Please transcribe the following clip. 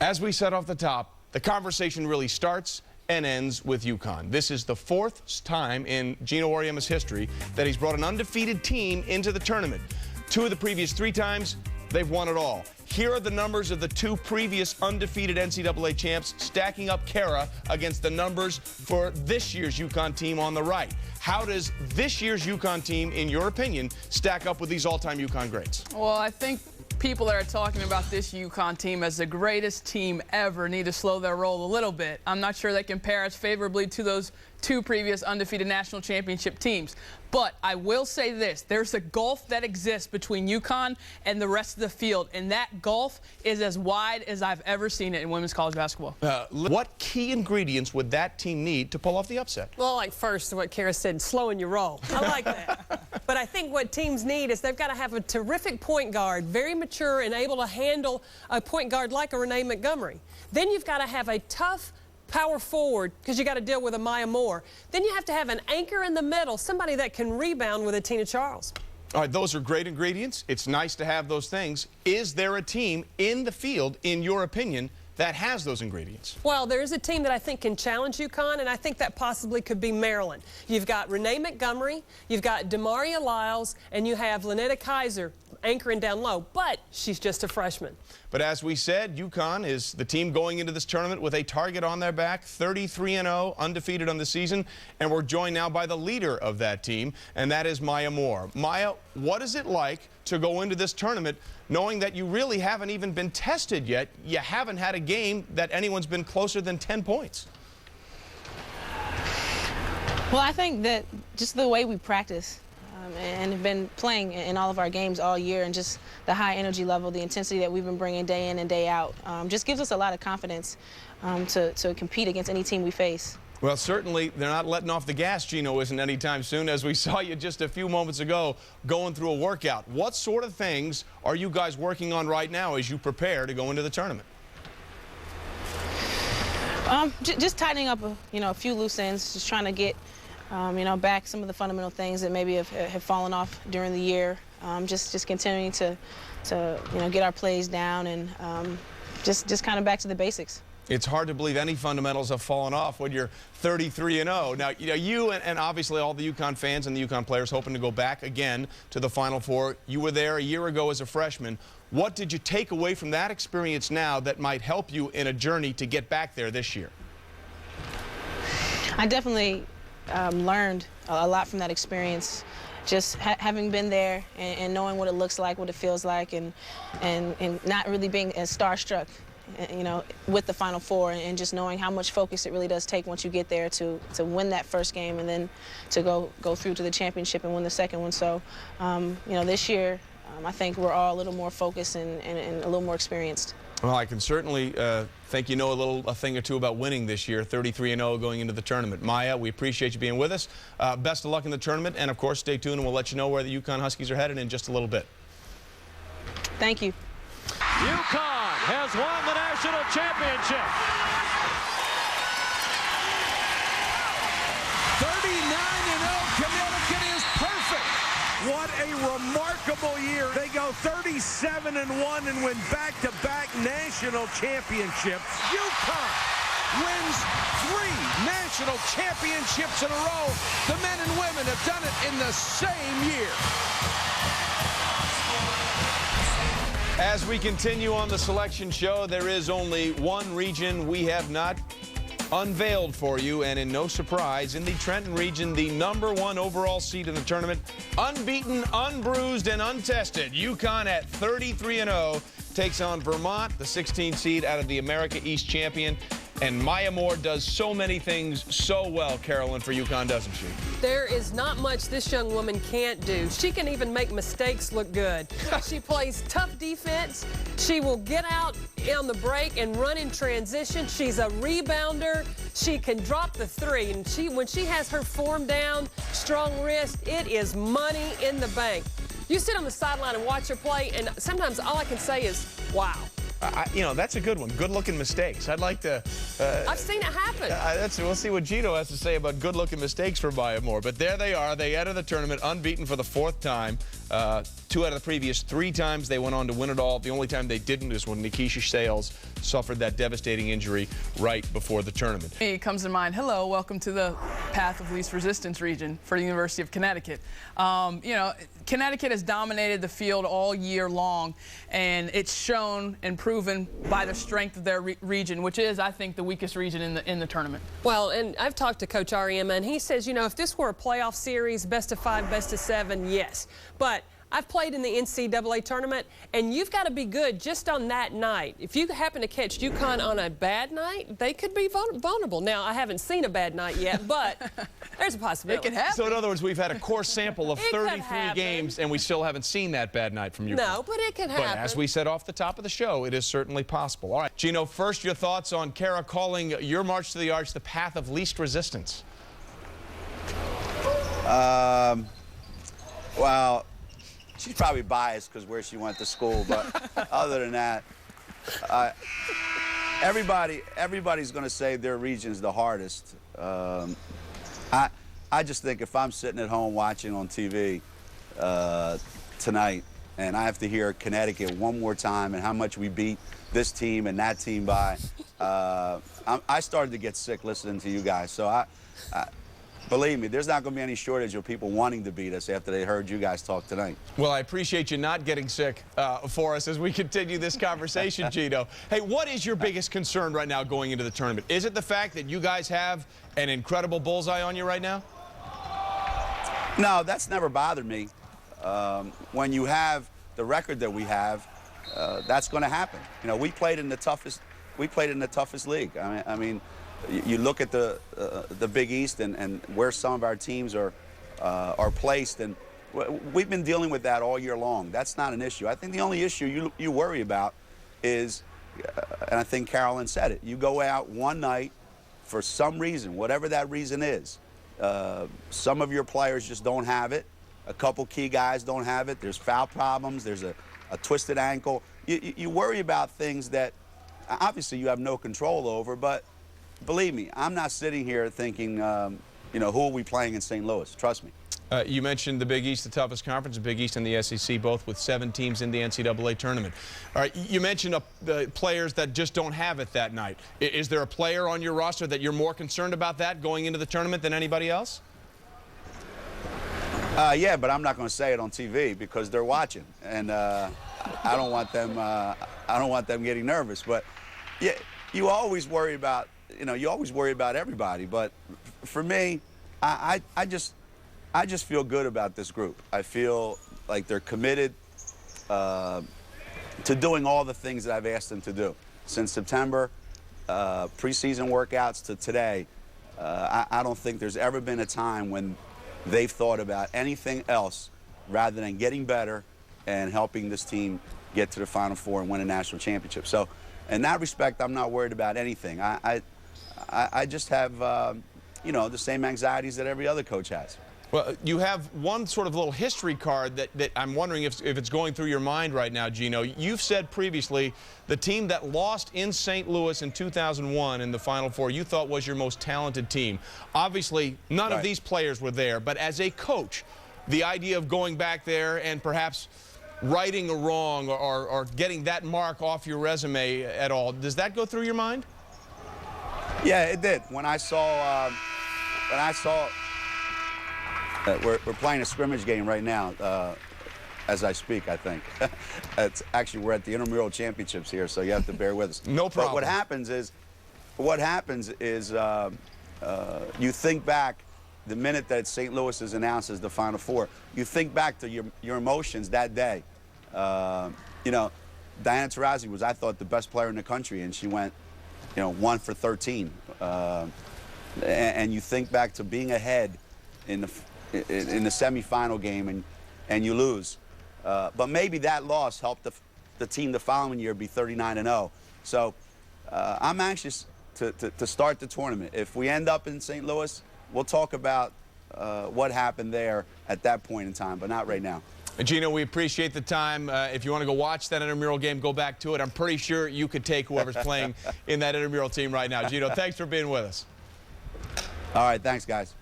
As we said off the top, the conversation really starts and ends with Uconn. This is the fourth time in Geno Auriemma's history that he's brought an undefeated team into the tournament. Two of the previous three times, they've won it all. Here are the numbers of the two previous undefeated NCAA champs, stacking up Kara against the numbers for this year's Uconn team on the right. How does this year's Uconn team, in your opinion, stack up with these all-time Uconn greats? Well, I think people that are talking about this Uconn team as the greatest team ever need to slow their roll a little bit. I'm not sure they compare as favorably to those two previous undefeated national championship teams. But I will say this, there's a gulf that exists between Uconn and the rest of the field, and that gulf is as wide as I've ever seen it in women's college basketball. What key ingredients would that team need to pull off the upset? Well, like first, what Kara said, slowing your roll. I like that. But I think what teams need is they've got to have a terrific point guard, very mature and able to handle a point guard like a Renee Montgomery. Then you've got to have a tough power forward, because you got to deal with a Maya Moore. Then you have to have an anchor in the middle, somebody that can rebound with a Tina Charles. All right, those are great ingredients. It's nice to have those things. Is there a team in the field, in your opinion, that has those ingredients? Well, there's a team that I think can challenge Uconn, and I think that possibly could be Maryland. You've got Renee Montgomery, you've got Demaria Lyles, and you have Lynetta Kaiser anchoring down low, but she's just a freshman. But as we said, Uconn is the team going into this tournament with a target on their back, 33-0, undefeated on the season, and we're joined now by the leader of that team, and that is Maya Moore. Maya, what is it like to go into this tournament knowing that you really haven't even been tested yet? You haven't had a game that anyone's been closer than 10 points. Well, I think that just the way we practice and have been playing in all of our games all year, and just the high energy level, the intensity that we've been bringing day in and day out, just gives us a lot of confidence to compete against any team we face. Well, certainly they're not letting off the gas, Geno isn't anytime soon, as we saw you just a few moments ago going through a workout. What sort of things are you guys working on right now as you prepare to go into the tournament? Just tightening up a few loose ends, just trying to get back some of the fundamental things that maybe have fallen off during the year. Just continuing to get our plays down and just kind of back to the basics. It's hard to believe any fundamentals have fallen off when you're 33-0. Now, you and obviously all the Uconn fans and the Uconn players hoping to go back again to the Final Four. You were there a year ago as a freshman. What did you take away from that experience now that might help you in a journey to get back there this year? I definitely learned a lot from that experience, just having been there and knowing what it looks like, what it feels like, and not really being as starstruck, with the Final Four, and just knowing how much focus it really does take once you get there to win that first game and then to go through to the championship and win the second one. So, this year, I think we're all a little more focused and a little more experienced. Well, I can certainly think you know a thing or two about winning this year, 33-0 going into the tournament. Maya, we appreciate you being with us. Best of luck in the tournament, and of course, stay tuned and we'll let you know where the Uconn Huskies are headed in just a little bit. Thank you. Uconn has won the national championship. 39-0, Connecticut is perfect. What a remarkable year. They go 37-1 and win back-to-back national championships. Uconn wins 3 national championships in a row. The men and women have done it in the same year. As we continue on the selection show, there is only one region we have not unveiled for you, and in no surprise, in the Trenton region, the #1 overall seed in the tournament, unbeaten, unbruised, and untested. Uconn at 33-0 takes on Vermont, the 16th seed out of the America East champion. And Maya Moore does so many things so well, Carolyn, for Uconn, doesn't she? There is not much this young woman can't do. She can even make mistakes look good. She plays tough defense. She will get out on the break and run in transition. She's a rebounder. She can drop the three. And when she has her form down, strong wrist, it is money in the bank. You sit on the sideline and watch her play, and sometimes all I can say is, wow. That's a good one. Good-looking mistakes. I'd like to... I've seen it happen. We'll see what Geno has to say about good-looking mistakes for Maya Moore. But there they are. They enter the tournament unbeaten for the 4th time. 2 out of the previous 3 times they went on to win it all. The only time they didn't is when Nikisha Sales suffered that devastating injury right before the tournament. It comes to mind, hello, welcome to the path of least resistance region for the University of Connecticut. You know, Connecticut has dominated the field all year long, and it's shown and proven by the strength of their region, which is, I think, the weakest region in the tournament. Well, and I've talked to Coach Ariema, and he says, you know, if this were a playoff series, best of 5, best of 7, yes. But I've played in the NCAA tournament, and you've got to be good just on that night. If you happen to catch Uconn on a bad night, they could be vulnerable. Now, I haven't seen a bad night yet, but there's a possibility. It could happen. So, in other words, we've had a core sample of 33 games, and we still haven't seen that bad night from Uconn. No, but it could happen. But as we said off the top of the show, it is certainly possible. All right, Geno, first your thoughts on Kara calling your March to the Arch the path of least resistance. Well, she's probably biased because where she went to school, but other than that, everybody's going to say their region's the hardest. I just think if I'm sitting at home watching on TV tonight and I have to hear Connecticut one more time and how much we beat this team and that team by, I started to get sick listening to you guys. So believe me, there's not going to be any shortage of people wanting to beat us after they heard you guys talk tonight. Well, I appreciate you not getting sick for us as we continue this conversation, Geno. Hey, what is your biggest concern right now going into the tournament? Is it the fact that you guys have an incredible bullseye on you right now? No, that's never bothered me. When you have the record that we have, that's going to happen. You know, we played in the toughest league. I mean, you look at the Big East and where some of our teams are placed, and we've been dealing with that all year long. That's not an issue. I think the only issue you worry about is, and I think Carolyn said it, you go out one night for some reason, whatever that reason is. Some of your players just don't have it. A couple key guys don't have it. There's foul problems. There's a twisted ankle. You worry about things that obviously you have no control over, but believe me, I'm not sitting here thinking, you know, who are we playing in St. Louis? Trust me. You mentioned the Big East, the toughest conference, the Big East and the SEC, both with 7 teams in the NCAA tournament. All right, you mentioned the players that just don't have it that night. Is there a player on your roster that you're more concerned about that going into the tournament than anybody else? Yeah, but I'm not going to say it on TV because they're watching, and I don't want them getting nervous. But yeah, you always worry about. You know, you always worry about everybody, but for me, I just feel good about this group. I feel like they're committed to doing all the things that I've asked them to do. Since September, preseason workouts to today, I don't think there's ever been a time when they've thought about anything else rather than getting better and helping this team get to the Final Four and win a national championship. So in that respect, I'm not worried about anything. I just have, you know, the same anxieties that every other coach has. Well, you have one sort of little history card that I'm wondering if it's going through your mind right now, Geno. You've said previously the team that lost in St. Louis in 2001 in the Final Four you thought was your most talented team. Obviously, none of these players were there, but as a coach, the idea of going back there and perhaps righting a wrong or getting that mark off your resume at all, does that go through your mind? Yeah, it did. When I saw we're playing a scrimmage game right now as I speak, I think. It's actually, we're at the intramural championships here, so you have to bear with us. No problem. But what happens is you think back the minute that St. Louis is announced as the Final Four, you think back to your emotions that day. You know, Diana Taurasi was, I thought, the best player in the country, and she went, you know, 1 for 13. And you think back to being ahead in the semifinal game and you lose. But maybe that loss helped the team the following year be 39-0. So I'm anxious to start the tournament. If we end up in St. Louis, we'll talk about what happened there at that point in time, but not right now. Geno, we appreciate the time. If you want to go watch that intramural game, go back to it. I'm pretty sure you could take whoever's playing in that intramural team right now. Geno, thanks for being with us. All right, thanks, guys.